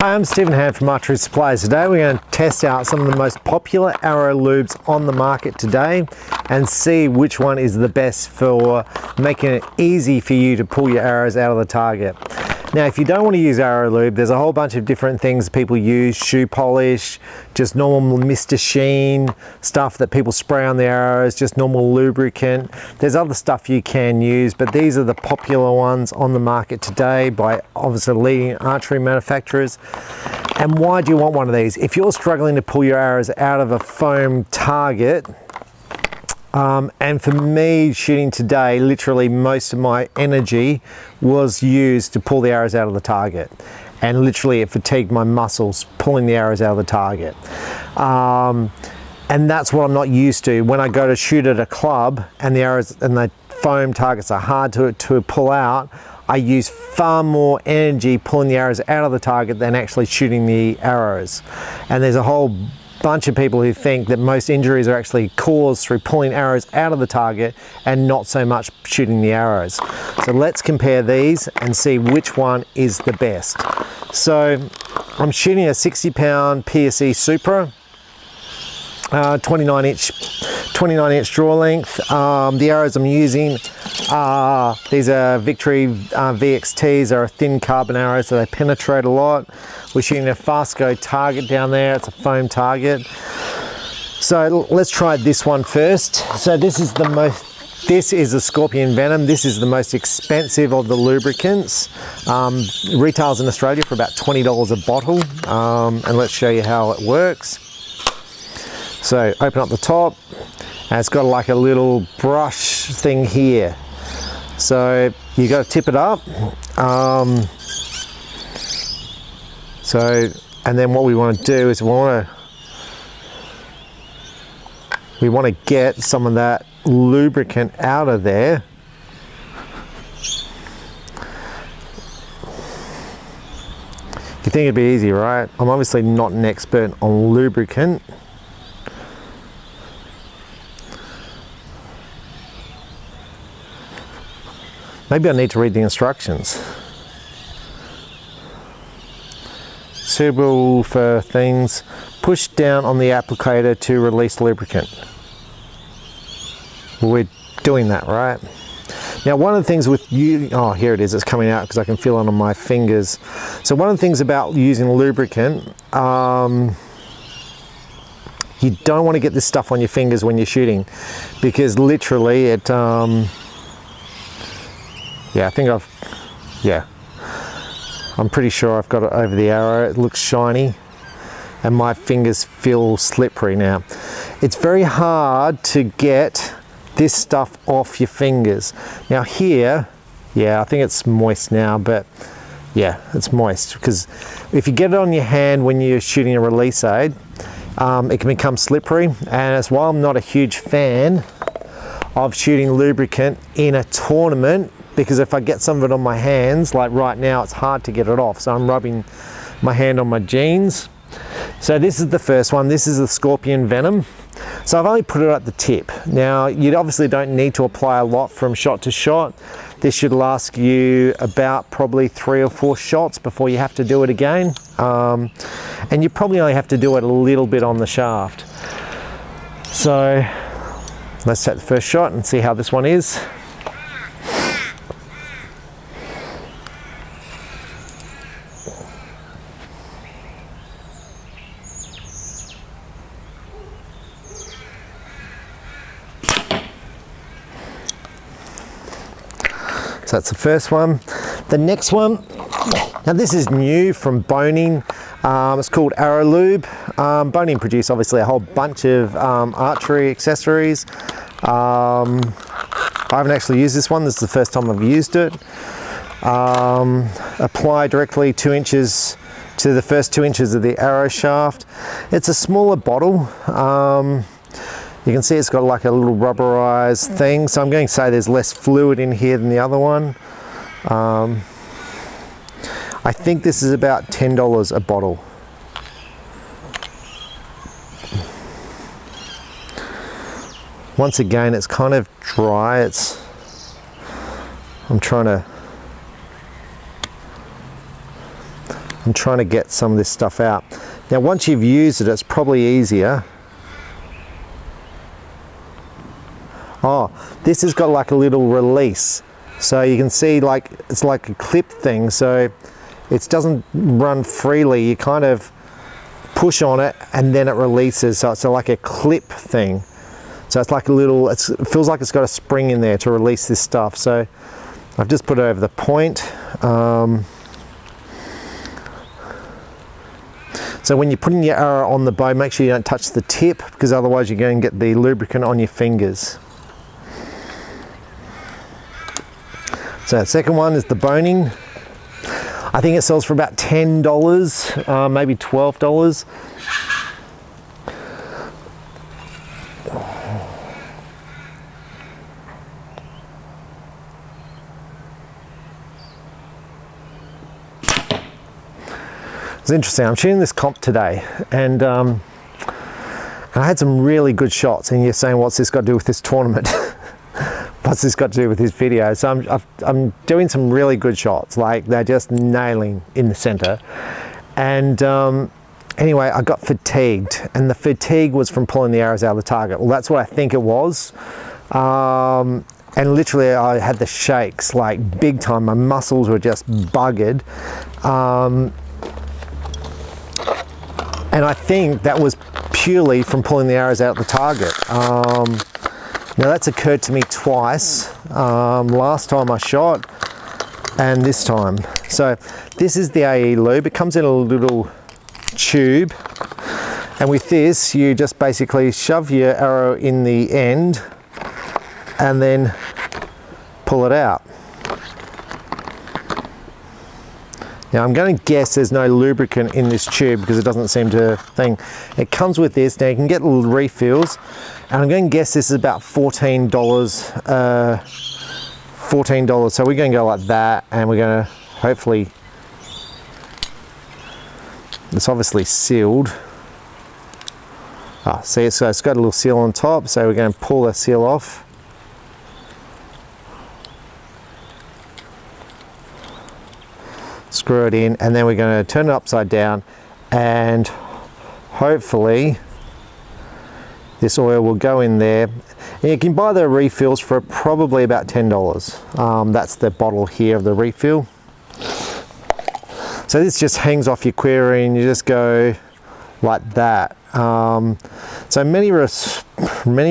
Hi, I'm Stephen Hand from Archery Supplies. Today we're going to test out some of the most popular arrow lubes on the market today and see which one is the best for making it easy for you to pull your arrows out of the target. Now, if you don't want to use arrow lube, there's a whole bunch of different things people use: shoe polish, just normal Mr. Sheen stuff that people spray on the arrows, just normal lubricant. There's other stuff you can use, but these are the popular ones on the market today by obviously leading archery manufacturers. And why do you want one of these? If you're struggling to pull your arrows out of a foam target, and for me shooting today, literally most of my energy was used to pull the arrows out of the target, and literally it fatigued my muscles pulling the arrows out of the target. And that's what I'm not used to. When I go to shoot at a club and the arrows and the foam targets are hard to pull out, I use far more energy pulling the arrows out of the target than actually shooting the arrows. And there's a whole bunch of people who think that most injuries are actually caused through pulling arrows out of the target and not so much shooting the arrows. So let's compare these and see which one is the best. So I'm shooting a 60-pound PSE Supra, 29 inch draw length. The arrows I'm using these are Victory VXTs. Are a thin carbon arrow, so they penetrate a lot. We're shooting a Fastgo target down there. It's a foam target. So let's try this one first. So this is a Scorpion Venom. This is the most expensive of the lubricants. Retails in Australia for about $20 a bottle. And let's show you how it works. So open up the top, and it's got like a little brush thing here. So you got to tip it up. And then what we want to do is we want to get some of that lubricant out of there. You think it'd be easy, right? I'm obviously not an expert on lubricant. Maybe I need to read the instructions. Suitable for things. Push down on the applicator to release lubricant. We're doing that, right? Now, one of the things with you, oh, here it is, it's coming out because I can feel it on my fingers. So one of the things about using lubricant, you don't want to get this stuff on your fingers when you're shooting, because literally it, I'm pretty sure I've got it over the arrow. It looks shiny and my fingers feel slippery now. It's very hard to get this stuff off your fingers. Now here, yeah, I think it's moist now, but yeah, it's moist, because if you get it on your hand when you're shooting a release aid, it can become slippery. And that's why I'm not a huge fan of shooting lubricant in a tournament, because if I get some of it on my hands, like right now, it's hard to get it off. So I'm rubbing my hand on my jeans. So this is the first one. This is the Scorpion Venom. So I've only put it at the tip. Now, you obviously don't need to apply a lot from shot to shot. This should last you about probably 3 or 4 shots before you have to do it again. And you probably only have to do it a little bit on the shaft. So let's take the first shot and see how this one is. So that's the first one. The next one, now this is new from Bohning. It's called Arrow Lube. Bohning produce obviously a whole bunch of archery accessories. I haven't actually used this one. This is the first time I've used it. Apply directly 2 inches to the first 2 inches of the arrow shaft. It's a smaller bottle. You can see it's got like a little rubberized thing, so I'm going to say there's less fluid in here than the other one. I think this is about $10 a bottle. Once again, it's kind of dry. I'm I'm trying to get some of this stuff out. Now once you've used it, it's probably easier. Oh, this has got like a little release. So you can see like, it's like a clip thing. So it doesn't run freely. You kind of push on it and then it releases. So it's like a clip thing. So it's like a little, it feels like it's got a spring in there to release this stuff. So I've just put it over the point. So when you're putting your arrow on the bow, make sure you don't touch the tip, because otherwise you're going to get the lubricant on your fingers. So the second one is the boning. I think it sells for about $10, maybe $12. It's interesting, I'm shooting this comp today, and I had some really good shots, and you're saying, what's this got to do with this tournament? What's this got to do with this video? So I'm doing some really good shots, like they're just nailing in the center. And anyway, I got fatigued, and the fatigue was from pulling the arrows out of the target. Well, that's what I think it was. And literally I had the shakes, like big time. My muscles were just buggered. And I think that was purely from pulling the arrows out of the target. Now that's occurred to me twice, last time I shot and this time. So this is the AAE Lube. It comes in a little tube, and with this you just basically shove your arrow in the end and then pull it out. Now I'm going to guess there's no lubricant in this tube because it doesn't seem to thing. It comes with this. Now you can get little refills, and I'm going to guess this is about $14. $14. So we're going to go like that, and we're going to hopefully, it's obviously sealed. Ah, see, so it's got a little seal on top, so we're going to pull the seal off. Screw it in, and then we're going to turn it upside down, and hopefully this oil will go in there. And you can buy the refills for probably about $10. That's the bottle here of the refill. So this just hangs off your query, and you just go like that. So many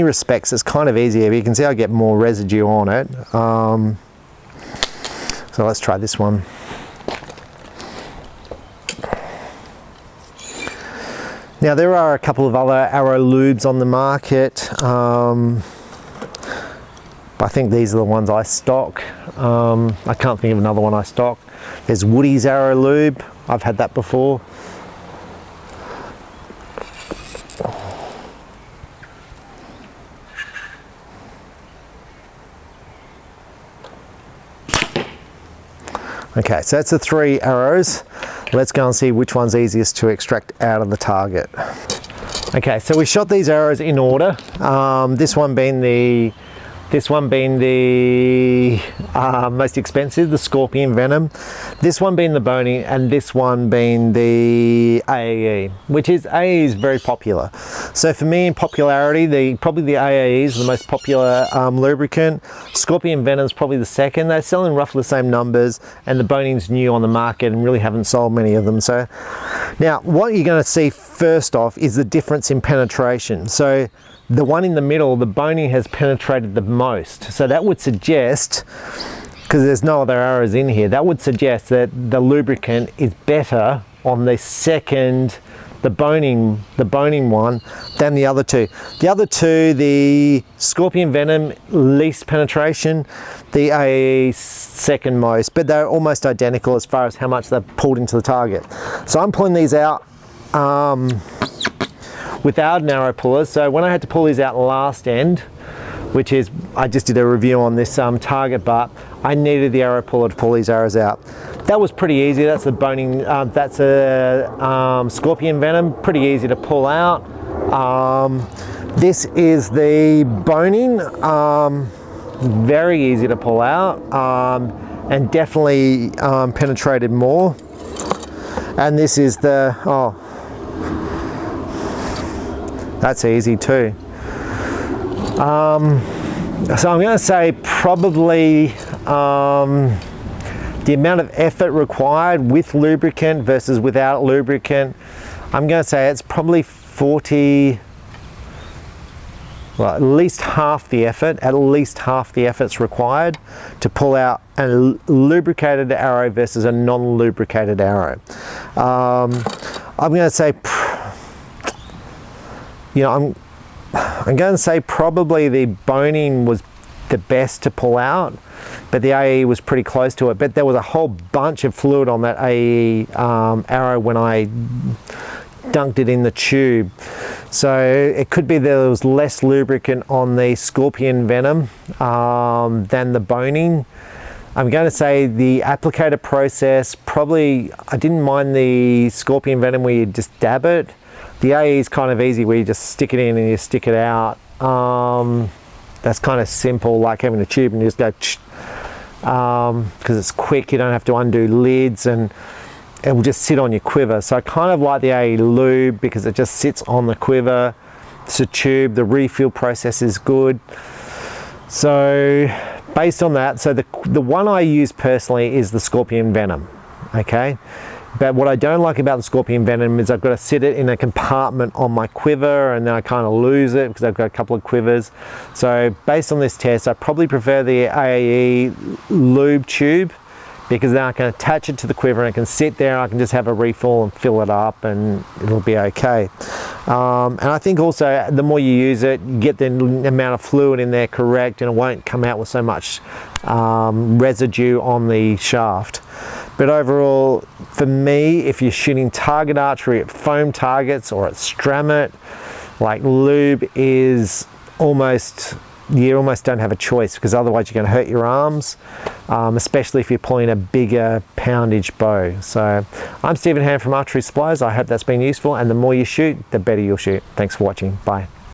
respects it's kind of easier, but you can see I get more residue on it. So let's try this one. Now there are a couple of other Arrow Lubes on the market, but I think these are the ones I stock. I can't think of another one I stock. There's Woody's Arrow Lube. I've had that before. Okay, so that's the 3 arrows. Let's go and see which one's easiest to extract out of the target. Okay, so we shot these arrows in order. This one being the most expensive, the Scorpion Venom. This one being the Bohning, and this one being the AAE, which is AAE is very popular. So for me in popularity, probably the AAE is the most popular lubricant. Scorpion Venom is probably the second. They're selling roughly the same numbers, and the Bohning's new on the market and really haven't sold many of them. So now what you're going to see first off is the difference in penetration. So the one in the middle, the Bohning, has penetrated the most. So that would suggest, because there's no other arrows in here, that would suggest that the lubricant is better on the second, the Bohning one, than the other two. The other two, the Scorpion Venom, least penetration, the AAE second most, but they're almost identical as far as how much they've pulled into the target. So I'm pulling these out without an arrow puller. So when I had to pull these out last end, which is, I just did a review on this target, but I needed the arrow puller to pull these arrows out. That was pretty easy. That's a Bohning, that's a Scorpion Venom, pretty easy to pull out. This is the Bohning, very easy to pull out, and definitely penetrated more. And this is the, oh, that's easy too. So I'm going to say probably the amount of effort required with lubricant versus without lubricant, I'm going to say it's probably 40, well, at least half the effort's required to pull out a lubricated arrow versus a non-lubricated arrow. I'm going to say, you know, I'm going to say probably the boning was the best to pull out, but the AAE was pretty close to it. But there was a whole bunch of fluid on that AAE arrow when I dunked it in the tube. So it could be there was less lubricant on the Scorpion Venom than the boning. I'm going to say the applicator process, probably, I didn't mind the Scorpion Venom where you just dab it. The AAE is kind of easy where you just stick it in and you stick it out. That's kind of simple, like having a tube and you just go, because it's quick, you don't have to undo lids and it will just sit on your quiver. So I kind of like the AAE Lube because it just sits on the quiver. It's a tube, the refill process is good. So based on that, so the one I use personally is the Scorpion Venom, okay? But what I don't like about the Scorpion Venom is I've got to sit it in a compartment on my quiver and then I kind of lose it because I've got a couple of quivers. So based on this test, I probably prefer the AAE Lube tube because then I can attach it to the quiver and I can sit there and I can just have a refill and fill it up and it'll be okay. And I think also the more you use it, you get the amount of fluid in there correct and it won't come out with so much residue on the shaft. But overall, for me, if you're shooting target archery at foam targets or at Stramit, like lube is almost, you almost don't have a choice because otherwise you're going to hurt your arms, especially if you're pulling a bigger poundage bow. So I'm Stephen Hand from Archery Supplies. I hope that's been useful, and the more you shoot, the better you'll shoot. Thanks for watching. Bye.